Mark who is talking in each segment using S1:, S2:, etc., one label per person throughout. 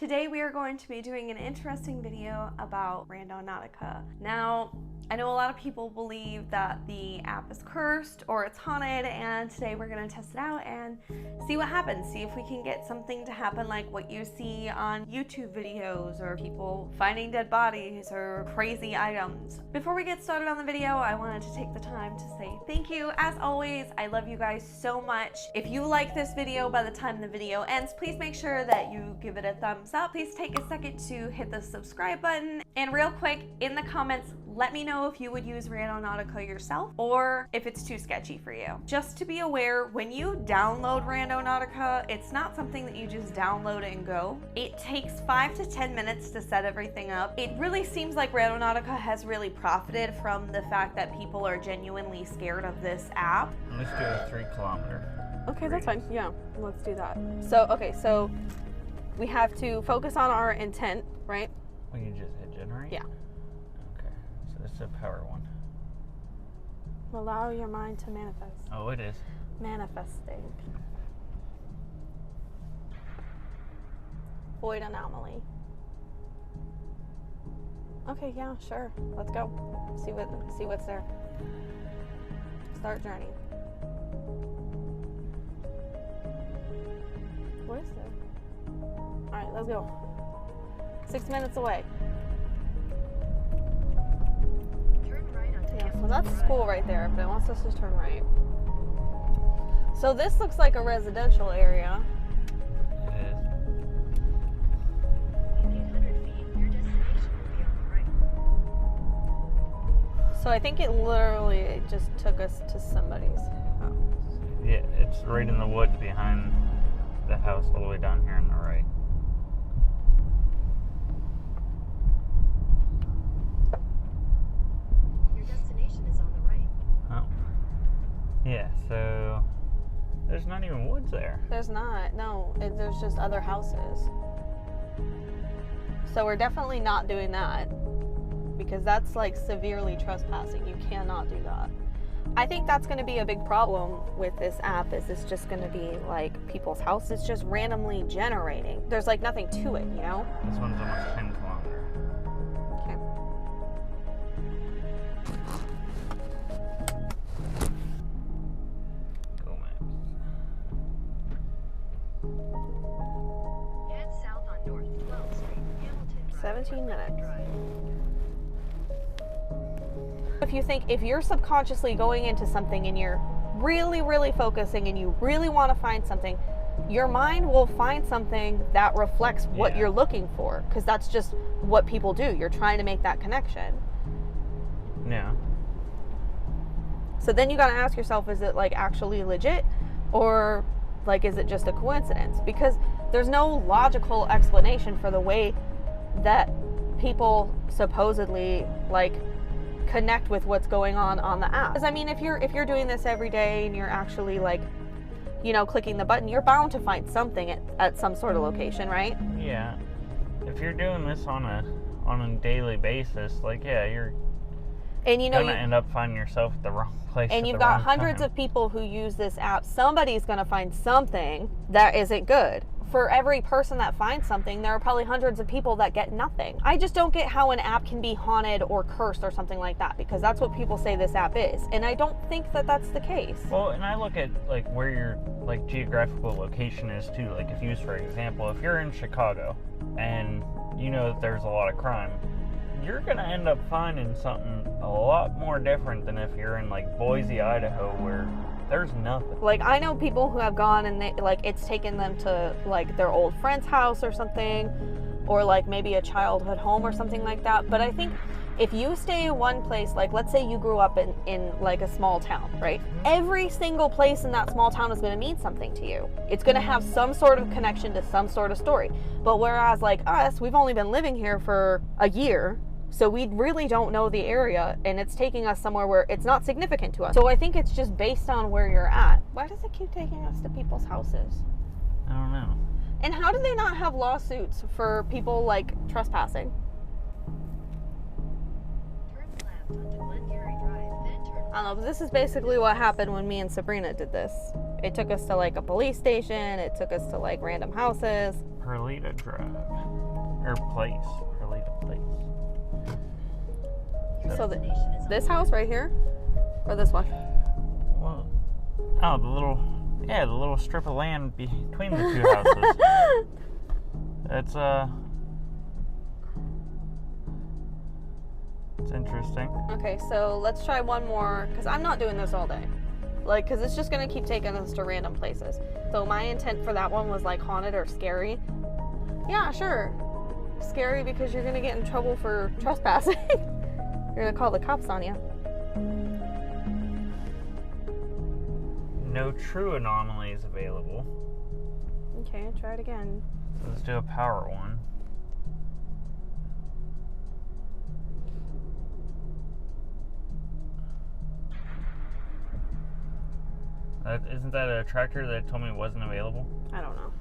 S1: Today we are going to be doing an interesting video about Randonautica. Now, I know a lot of people believe that the app is cursed or it's haunted, and today we're going to test it out and see what happens. See if we can get something to happen like what you see on YouTube videos, or people finding dead bodies or crazy items. Before we get started on the video, I wanted to take the time to say thank you. As always, I love you guys so much. If you like this video by the time the video ends, please make sure that you give it a thumbs up. Please take a second to hit the subscribe button. And real quick, in the comments, let me know if you would use Randonautica yourself or if it's too sketchy for you. Just to be aware, when you download Randonautica, it's not something that you just download and go. It takes 5 to 10 minutes to set everything up. It really seems like Randonautica has really profited from the fact that people are genuinely scared of this app.
S2: Let's do a 3 kilometer.
S1: Okay, that's fine. Yeah, let's do that. So we have to focus on our intent, right?
S2: Well, you just hit generate?
S1: Yeah.
S2: Okay, so this is a power one.
S1: Allow your mind to manifest.
S2: Oh, it is.
S1: Manifesting. Void anomaly. Okay, yeah, sure. Let's go. See what's there. Start journey. What is there? All right, let's go. 6 minutes away.
S3: Turn right onto
S1: Yeah, so that's school right there, but it wants us to turn right. So this looks like a residential area.
S2: It is.
S3: In 800 feet, your destination will be on the right.
S1: So I think it literally just took us to somebody's house.
S2: Yeah, it's right in the woods behind the house, all the way down here on the right.
S3: Your destination is on the right.
S2: Oh. Yeah, so there's not even woods there.
S1: There's not, no. There's just other houses. So we're definitely not doing that, because that's like severely trespassing. You cannot do that. I think that's going to be a big problem with this app. Is it's just going to be like people's houses just randomly generating. There's like nothing to it, you know?
S2: This one's almost 10 kilometer.
S1: Okay.
S2: Go maps.
S3: Head south on North 12th Street, Hamilton Drive.
S1: 17 minutes.
S3: Drive.
S1: If you're subconsciously going into something and you're really focusing and you really want to find something, your mind will find something that reflects what you're looking for, because that's just what people do. You're trying to make that connection.
S2: Yeah.
S1: So then you got to ask yourself, is it like actually legit, or like is it just a coincidence? Because there's no logical explanation for the way that people supposedly like connect with what's going on the app. Because I mean, if you're doing this every day and you're actually like, you know, clicking the button, you're bound to find something at some sort of location, right?
S2: Yeah. If you're doing this on a daily basis, like, yeah, you're gonna end up finding yourself at the wrong place.
S1: And you've got hundreds of people who use this app. Somebody's gonna find something that isn't good. For every person that finds something, there are probably hundreds of people that get nothing. I just don't get how an app can be haunted or cursed or something like that, because that's what people say this app is. And I don't think that that's the case.
S2: Well, and I look at like where your like geographical location is too. Like if you, for example, if you're in Chicago and you know that there's a lot of crime, you're gonna end up finding something a lot more different than if you're in like Boise, Idaho, where there's nothing.
S1: Like, I know people who have gone and they, like, it's taken them to like their old friend's house or something, or like maybe a childhood home or something like that. But I think if you stay in one place, like let's say you grew up in like a small town, right? Every single place in that small town is going to mean something to you. It's going to have some sort of connection to some sort of story. But whereas like us, we've only been living here for a year, so we really don't know the area, and it's taking us somewhere where it's not significant to us. So I think it's just based on where you're at. Why does it keep taking us to people's houses?
S2: I don't know.
S1: And how do they not have lawsuits for people like trespassing?
S3: Turn left onto Glengarry Drive, then turn
S1: I don't know, but this is basically what happened when me and Sabrina did this. It took us to like a police station. It took us to like random houses.
S2: Perlita Drive. Or place. Perlita Place.
S1: So this house right here? Or this one?
S2: Well, oh, the little strip of land between the two houses. It's interesting.
S1: Okay, so let's try one more, because I'm not doing this all day. Like, because it's just going to keep taking us to random places. So my intent for that one was like haunted or scary. Yeah, sure. Scary because you're going to get in trouble for trespassing. You're going to call the cops on you.
S2: No true anomalies available.
S1: Okay, try it again.
S2: So let's do a power one. Isn't that a tractor that told me wasn't available?
S1: I don't know.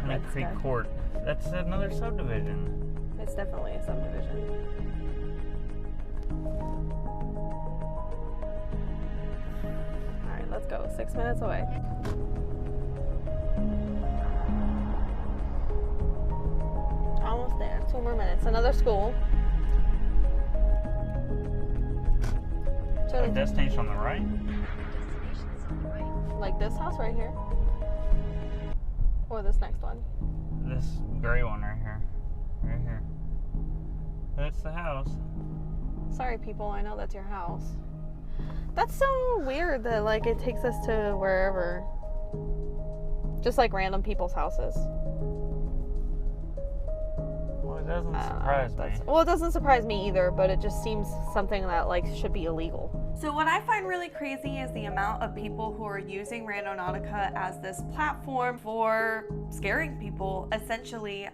S2: Honey Creek Court. That's another subdivision.
S1: It's definitely a subdivision. Alright, let's go. 6 minutes away. Almost there. 2 more minutes. Another school.
S2: A destination on the right?
S3: Destination is on the right.
S1: Like this house right here? Or this next one?
S2: This gray one right here. Right here. That's the house.
S1: Sorry, people. I know that's your house. That's so weird that, like, it takes us to wherever. Just like random people's houses.
S2: Well, it doesn't surprise me.
S1: Well, it doesn't surprise me either, but it just seems something that, like, should be illegal. So what I find really crazy is the amount of people who are using Randonautica as this platform for scaring people. Essentially,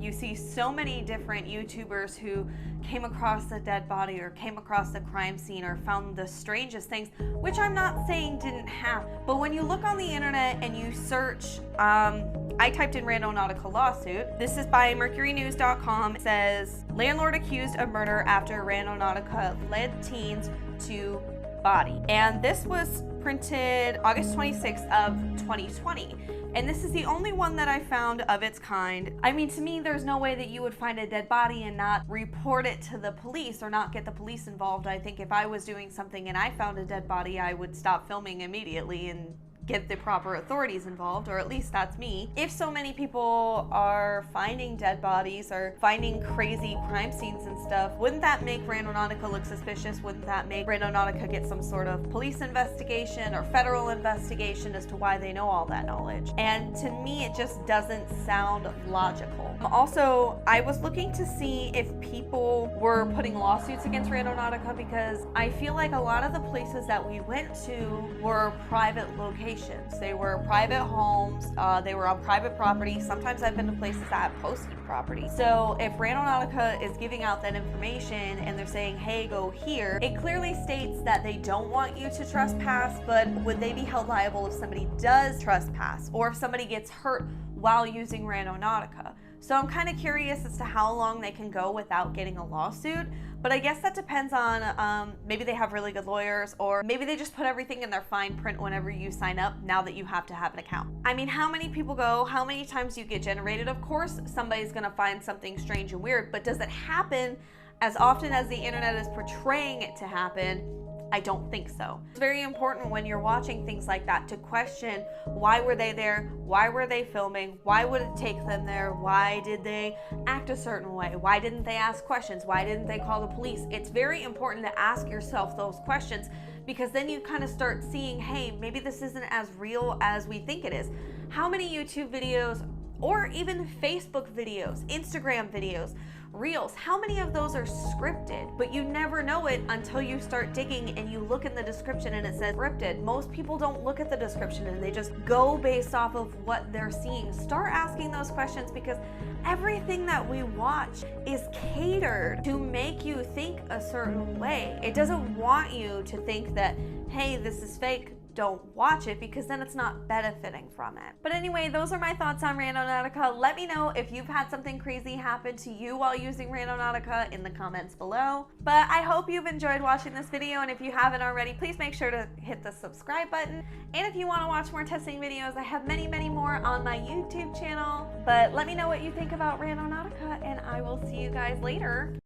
S1: you see so many different YouTubers who came across a dead body or came across a crime scene or found the strangest things, which I'm not saying didn't happen. But when you look on the internet and you search, I typed in Randonautica lawsuit. This is by mercurynews.com. It says, landlord accused of murder after Randonautica led teens to body. And this was printed August 26th of 2020. And this is the only one that I found of its kind. I mean, to me, there's no way that you would find a dead body and not report it to the police or not get the police involved. I think if I was doing something and I found a dead body, I would stop filming immediately and get the proper authorities involved, or at least that's me. If so many people are finding dead bodies or finding crazy crime scenes and stuff, wouldn't that make Randonautica look suspicious? Wouldn't that make Randonautica get some sort of police investigation or federal investigation as to why they know all that knowledge? And to me, it just doesn't sound logical. Also, I was looking to see if people were putting lawsuits against Randonautica because I feel like a lot of the places that we went to were private locations. They were private homes, they were on private property. Sometimes I've been to places that have posted property. So if Randonautica is giving out that information and they're saying, hey, go here, it clearly states that they don't want you to trespass, but would they be held liable if somebody does trespass or if somebody gets hurt while using Randonautica? So I'm kind of curious as to how long they can go without getting a lawsuit, but I guess that depends on maybe they have really good lawyers or maybe they just put everything in their fine print whenever you sign up now that you have to have an account. I mean, how many people go, how many times you get generated? Of course, somebody's gonna find something strange and weird, but does it happen as often as the internet is portraying it to happen? I don't think so. It's very important when you're watching things like that to question, why were they there? Why were they filming? Why would it take them there? Why did they act a certain way? Why didn't they ask questions? Why didn't they call the police? It's very important to ask yourself those questions because then you kind of start seeing, hey, maybe this isn't as real as we think it is. How many YouTube videos or even Facebook videos, Instagram videos, Reels, how many of those are scripted? But you never know it until you start digging and you look in the description and it says scripted. Most people don't look at the description and they just go based off of what they're seeing. Start asking those questions because everything that we watch is catered to make you think a certain way. It doesn't want you to think that, hey, this is fake. don't watch it, because then it's not benefiting from it. But anyway, those are my thoughts on Randonautica. Let me know if you've had something crazy happen to you while using Randonautica in the comments below. But I hope you've enjoyed watching this video, and if you haven't already, please make sure to hit the subscribe button. And if you want to watch more testing videos, I have many, many more on my YouTube channel. But let me know what you think about Randonautica, and I will see you guys later.